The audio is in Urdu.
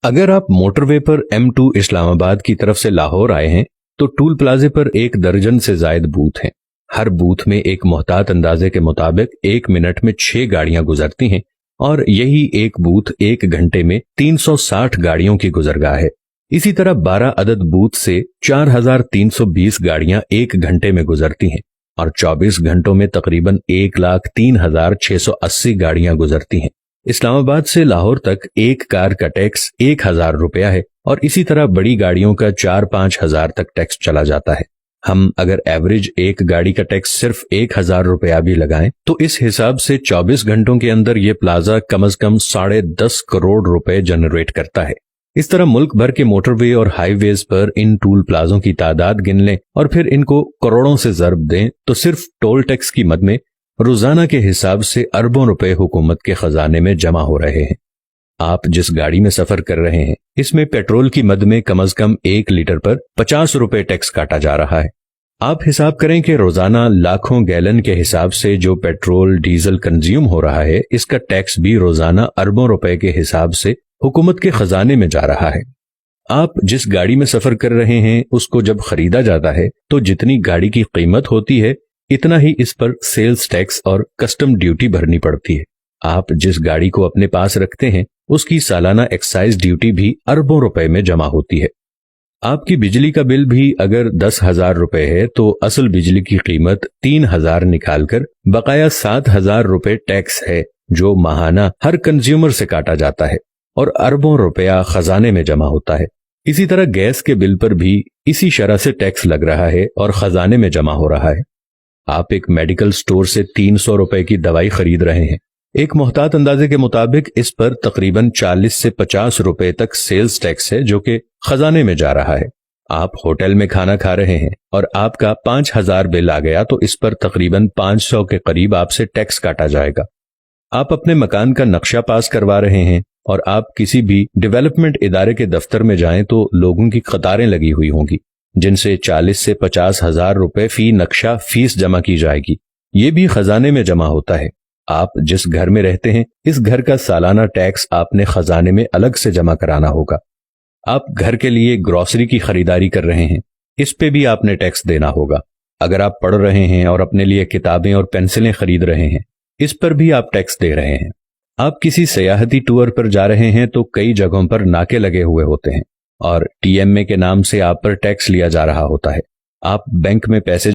اگر آپ موٹر وے پر M2 اسلام آباد کی طرف سے لاہور آئے ہیں تو ٹول پلازے پر 1 درجن سے زائد بوتھ ہیں۔ ہر بوتھ میں ایک محتاط اندازے کے مطابق 1 منٹ میں 6 گاڑیاں گزرتی ہیں اور یہی ایک بوتھ 1 گھنٹے میں 360 گاڑیوں کی گزرگاہ ہے۔ اسی طرح 12 عدد بوتھ سے 4320 گاڑیاں 1 گھنٹے میں گزرتی ہیں اور 24 گھنٹوں میں تقریباً 1,03,680 گاڑیاں گزرتی ہیں۔ اسلام آباد سے لاہور تک ایک کار کا ٹیکس 1,000 روپیہ ہے اور اسی طرح بڑی گاڑیوں کا 4-5 ہزار تک ٹیکس چلا جاتا ہے۔ ہم اگر ایوریج ایک گاڑی کا ٹیکس صرف 1,000 روپیہ بھی لگائیں تو اس حساب سے 24 گھنٹوں کے اندر یہ پلازا کم از کم 10.5 کروڑ روپے جنریٹ کرتا ہے۔ اس طرح ملک بھر کے موٹر وے اور ہائی ویز پر ان ٹول پلازوں کی تعداد گن لیں اور پھر ان کو کروڑوں سے ضرب دیں تو صرف ٹول ٹیکس کی مد میں روزانہ کے حساب سے اربوں روپے حکومت کے خزانے میں جمع ہو رہے ہیں۔ آپ جس گاڑی میں سفر کر رہے ہیں اس میں پیٹرول کی مد میں کم از کم 1 لیٹر پر 50 روپے ٹیکس کاٹا جا رہا ہے۔ آپ حساب کریں کہ روزانہ لاکھوں گیلن کے حساب سے جو پیٹرول ڈیزل کنزیوم ہو رہا ہے اس کا ٹیکس بھی روزانہ اربوں روپے کے حساب سے حکومت کے خزانے میں جا رہا ہے۔ آپ جس گاڑی میں سفر کر رہے ہیں اس کو جب خریدا جاتا ہے تو جتنی گاڑی کی قیمت ہوتی ہے اتنا ہی اس پر سیلز ٹیکس اور کسٹم ڈیوٹی بھرنی پڑتی ہے۔ آپ جس گاڑی کو اپنے پاس رکھتے ہیں اس کی سالانہ ایکسائز ڈیوٹی بھی اربوں روپے میں جمع ہوتی ہے۔ آپ کی بجلی کا بل بھی اگر 10,000 روپے ہے تو اصل بجلی کی قیمت 3,000 نکال کر بقایا 7,000 روپے ٹیکس ہے جو ماہانہ ہر کنزیومر سے کاٹا جاتا ہے اور اربوں روپیہ خزانے میں جمع ہوتا ہے۔ اسی طرح گیس کے بل پر بھی اسی شرح سے ٹیکس لگ رہا ہے اور خزانے میں جمع ہو رہا ہے۔ آپ ایک میڈیکل سٹور سے 300 روپے کی دوائی خرید رہے ہیں۔ ایک محتاط اندازے کے مطابق اس پر تقریباً 40 سے 50 روپے تک سیلز ٹیکس ہے جو کہ خزانے میں جا رہا ہے۔ آپ ہوٹل میں کھانا کھا رہے ہیں اور آپ کا 5,000 بل آ گیا تو اس پر تقریباً 500 کے قریب آپ سے ٹیکس کاٹا جائے گا۔ آپ اپنے مکان کا نقشہ پاس کروا رہے ہیں اور آپ کسی بھی ڈیولپمنٹ ادارے کے دفتر میں جائیں تو لوگوں کی قطاریں لگی ہوئی ہوں گی جن سے 40 سے 50 ہزار روپے فی نقشہ فیس جمع کی جائے گی۔ یہ بھی خزانے میں جمع ہوتا ہے۔ آپ جس گھر میں رہتے ہیں اس گھر کا سالانہ ٹیکس آپ نے خزانے میں الگ سے جمع کرانا ہوگا۔ آپ گھر کے لیے گروسری کی خریداری کر رہے ہیں، اس پہ بھی آپ نے ٹیکس دینا ہوگا۔ اگر آپ پڑھ رہے ہیں اور اپنے لیے کتابیں اور پینسلیں خرید رہے ہیں اس پر بھی آپ ٹیکس دے رہے ہیں۔ آپ کسی سیاحتی ٹور پر جا رہے ہیں تو کئی جگہوں پر ناکے لگے ہوئے ہوتے ہیں اور TMA کے نام سے آپ پر ٹیکس لیا جا رہا ہوتا ہے۔ آپ بینک میں پیسے